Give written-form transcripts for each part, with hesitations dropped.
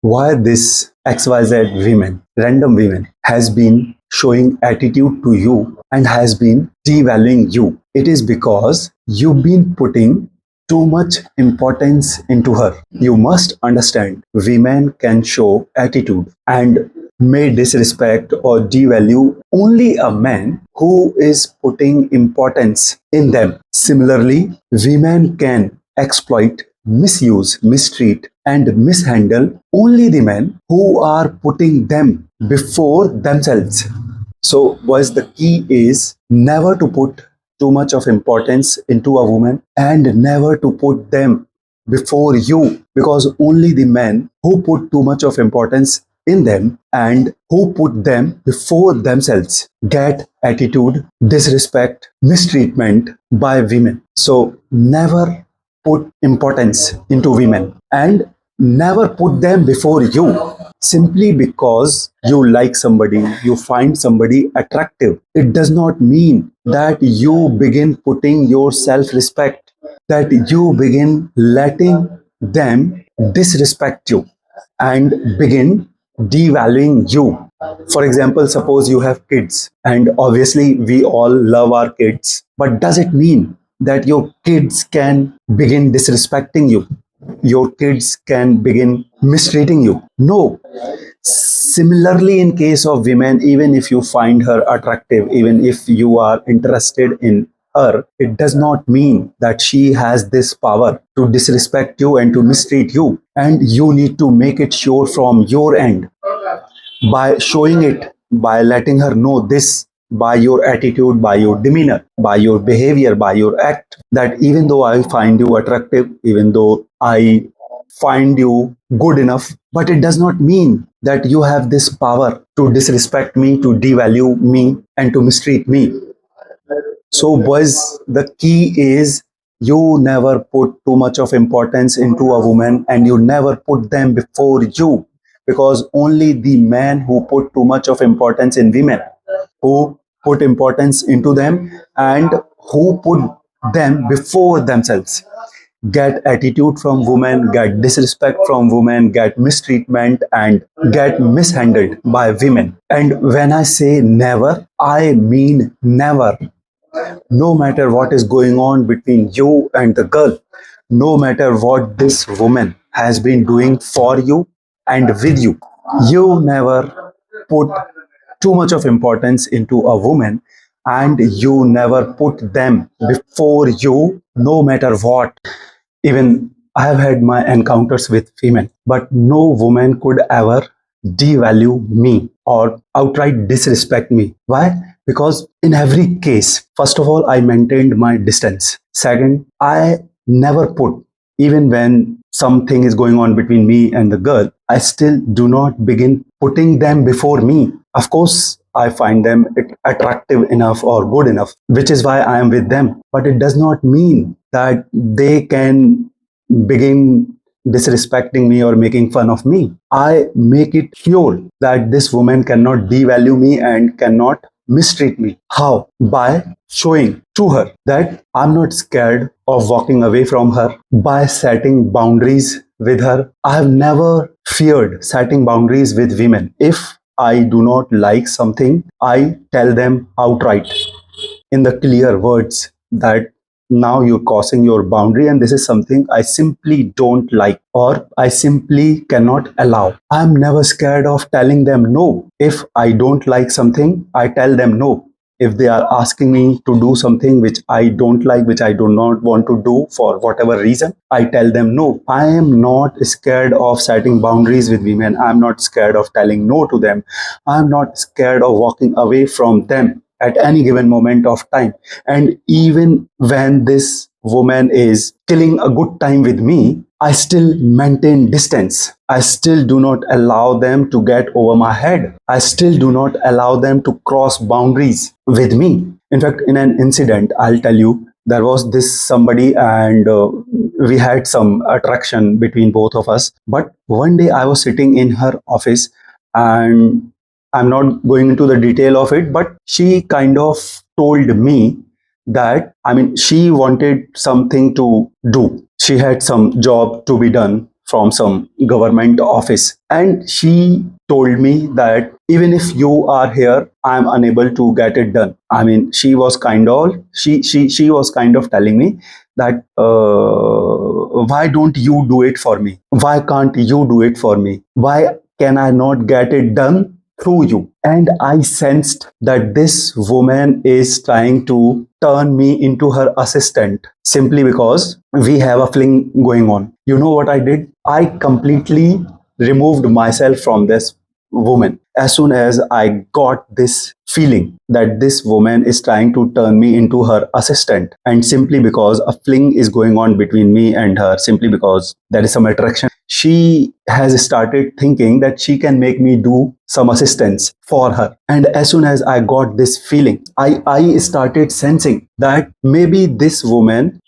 why this XYZ women, random women, has been showing attitude to you and has been devaluing you. It is because you've been putting too much importance into her. You must understand women can show attitude and may disrespect or devalue only a man who is putting importance in them. Similarly, women can exploit, misuse, mistreat, and mishandle only the men who are putting them before themselves. So, boys, the key is never to put too much of importance into a woman and never to put them before you, because only the men who put too much of importance in them and who put them before themselves get attitude, disrespect, mistreatment by women. So never put importance into women and never put them before you. Simply because you like somebody, you find somebody attractive, it does not mean that you begin putting your self respect, that you begin letting them disrespect you and begin devaluing you. For example, suppose you have kids, and obviously we all love our kids, but does it mean that your kids can begin disrespecting you? Your kids can begin mistreating you? No. Similarly, in case of women, even if you find her attractive, even if you are interested in her, it does not mean that she has this power to disrespect you and to mistreat you. And you need to make it sure from your end by showing it, by letting her know this, by your attitude, by your demeanor, by your behavior, by your act, that even though I find you attractive, even though I find you good enough, but it does not mean that you have this power to disrespect me, to devalue me, and to mistreat me. So, boys, the key is you never put too much of importance into a woman and you never put them before you, because only the men who put too much of importance in women, who put importance into them and who put them before themselves, get attitude from women, get disrespect from women, get mistreatment and get mishandled by women. And when I say never, I mean never. No matter what is going on between you and the girl, no matter what this woman has been doing for you and with you, you never put too much of importance into a woman and you never put them before you, no matter what. Even I have had my encounters with women, but no woman could ever devalue me or outright disrespect me. Why? Because in every case, first of all, I maintained my distance. Second, I never put, even when something is going on between me and the girl, I still do not begin putting them before me. Of course, I find them attractive enough or good enough, which is why I am with them. But it does not mean that they can begin disrespecting me or making fun of me. I make it sure that this woman cannot devalue me and cannot mistreat me. How? By showing to her that I'm not scared of walking away from her, by setting boundaries with her. I have never feared setting boundaries with women. If I do not like something, I tell them outright in the clear words that now you're crossing your boundary and this is something I simply don't like or I simply cannot allow. I'm never scared of telling them no. If I don't like something, I tell them no. If they are asking me to do something which I don't like, which I do not want to do for whatever reason, I tell them no. I am not scared of setting boundaries with women. I'm not scared of telling no to them. I'm not scared of walking away from them at any given moment of time. And even when this woman is killing a good time with me, I still maintain distance. I still do not allow them to get over my head. I still do not allow them to cross boundaries with me. In fact, in an incident, I'll tell you, there was this somebody and we had some attraction between both of us. But one day I was sitting in her office and I'm not going into the detail of it, but she kind of told me that, I mean, she wanted something to do. She had some job to be done from some government office, and she told me that even if you are here, I'm unable to get it done. I mean, she was kind of telling me that why don't you do it for me? Why can't you do it for me? Why can I not get it done through you? And I sensed that this woman is trying to turn me into her assistant simply because we have a fling going on. You know what I did? I completely removed myself from this woman. As soon as I got this feeling that this woman is trying to turn me into her assistant, and simply because a fling is going on between me and her, simply because there is some attraction, she has started thinking that she can make me do some assistance for her. And as soon as I got this feeling, I started sensing that maybe this woman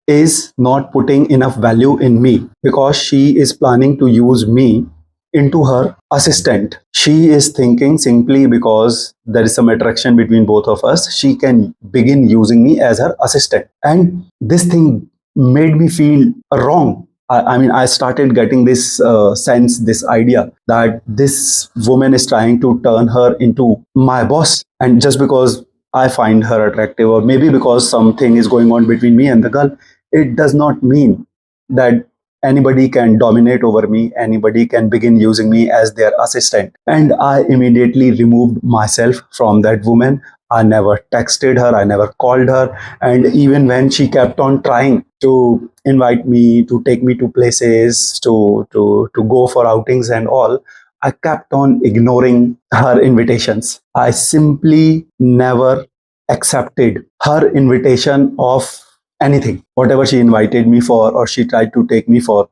is not putting enough value in me because she is planning to use me into her assistant. She is thinking simply because there is some attraction between both of us, she can begin using me as her assistant. And this thing made me feel wrong. I mean, I started getting this sense, this idea that this woman is trying to turn her into my boss. And just because I find her attractive, or maybe because something is going on between me and the girl, it does not mean that anybody can dominate over me, anybody can begin using me as their assistant. And I immediately removed myself from that woman. I never texted her, I never called her. And even when she kept on trying to invite me, to take me to places, to go for outings and all, I kept on ignoring her invitations. I simply never accepted her invitation of anything, whatever she invited me for, or she tried to take me for.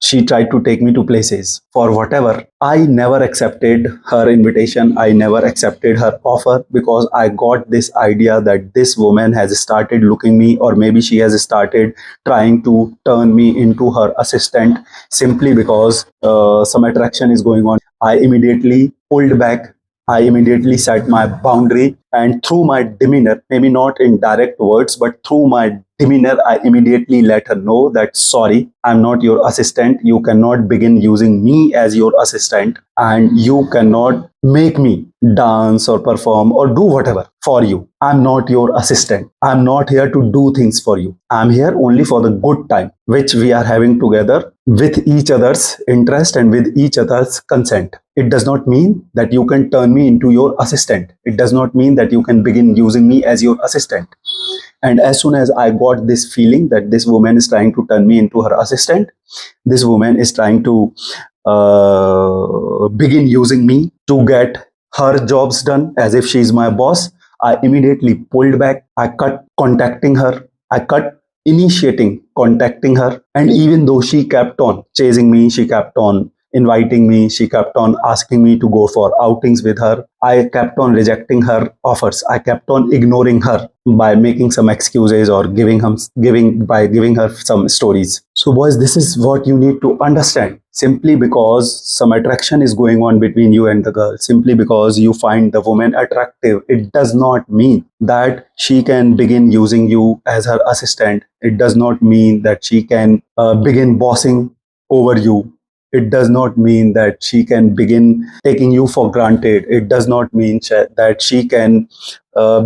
She tried to take me to places for whatever. I never accepted her invitation. I never accepted her offer because I got this idea that this woman has started looking me, or maybe she has started trying to turn me into her assistant simply because some attraction is going on. I immediately pulled back. I immediately set my boundary, and through my demeanor, maybe not in direct words, but through my demeanor, I immediately let her know that sorry, I'm not your assistant. You cannot begin using me as your assistant, and you cannot make me dance or perform or do whatever for you. I'm not your assistant. I'm not here to do things for you. I'm here only for the good time which we are having together with each other's interest and with each other's consent. It does not mean that you can turn me into your assistant. It does not mean that you can begin using me as your assistant. And as soon as I got this feeling that this woman is trying to turn me into her assistant, this woman is trying to begin using me to get her jobs done as if she is my boss, I immediately pulled back. I cut contacting her. I cut initiating contacting her. And even though she kept on chasing me, she kept on inviting me, she kept on asking me to go for outings with her, I kept on rejecting her offers. I kept on ignoring her by making some excuses or giving her some stories. So boys, this is what you need to understand. Simply because some attraction is going on between you and the girl, simply because you find the woman attractive, it does not mean that she can begin using you as her assistant. It does not mean that she can begin bossing over you. It does not mean that she can begin taking you for granted. It does not mean that she can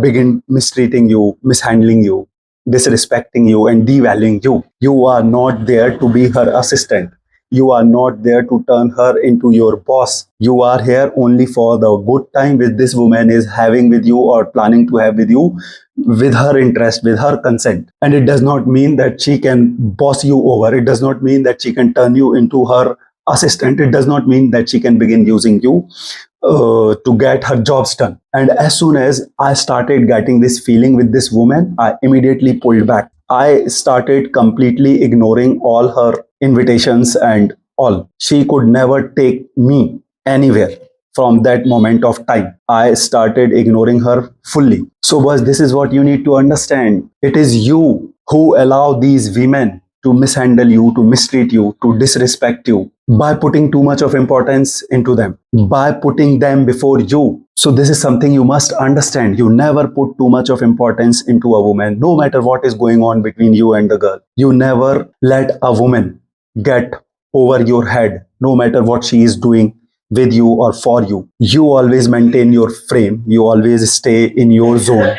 begin mistreating you, mishandling you, disrespecting you, and devaluing you. You are not there to be her assistant. You are not there to turn her into your boss. You are here only for the good time which this woman is having with you or planning to have with you, with her interest, with her consent. And it does not mean that she can boss you over. It does not mean that she can turn you into her assistant. It does not mean that she can begin using you to get her jobs done. And as soon as I started getting this feeling with this woman, I immediately pulled back. I started completely ignoring all her invitations and all. She could never take me anywhere. From that moment of time, I started ignoring her fully. So, boys, this is what you need to understand. It is you who allow these women to mishandle you, to mistreat you, to disrespect you by putting too much of importance into them, by putting them before you. So this is something you must understand. You never put too much of importance into a woman, no matter what is going on between you and the girl. You never let a woman get over your head, no matter what she is doing with you or for you. You always maintain your frame, you always stay in your zone,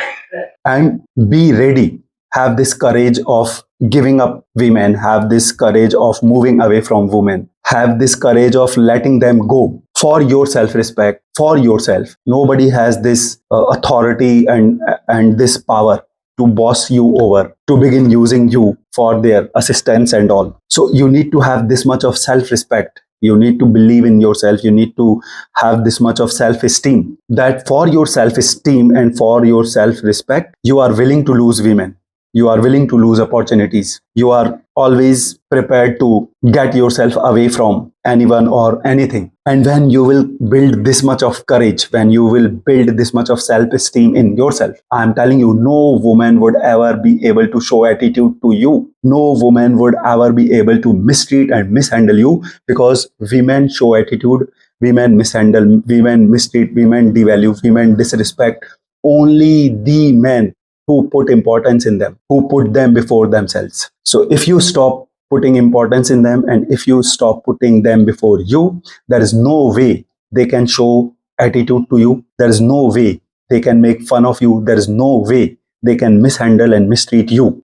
and be ready. Have this courage of giving up women, have this courage of moving away from women, have this courage of letting them go for your self respect, for yourself. Nobody has this authority and this power to boss you over, to begin using you for their assistance and all. So you need to have this much of self respect. You need to believe in yourself. You need to have this much of self esteem, that for your self esteem and for your self respect, you are willing to lose women. You are willing to lose opportunities. You are always prepared to get yourself away from anyone or anything. And when you will build this much of courage, when you will build this much of self esteem in yourself, I'm telling you, no woman would ever be able to show attitude to you. No woman would ever be able to mistreat and mishandle you, because women show attitude, women mishandle, women mistreat, women devalue, women disrespect only the men who put importance in them, who put them before themselves. So if you stop putting importance in them, and if you stop putting them before you, there is no way they can show attitude to you. There is no way they can make fun of you. There is no way they can mishandle and mistreat you.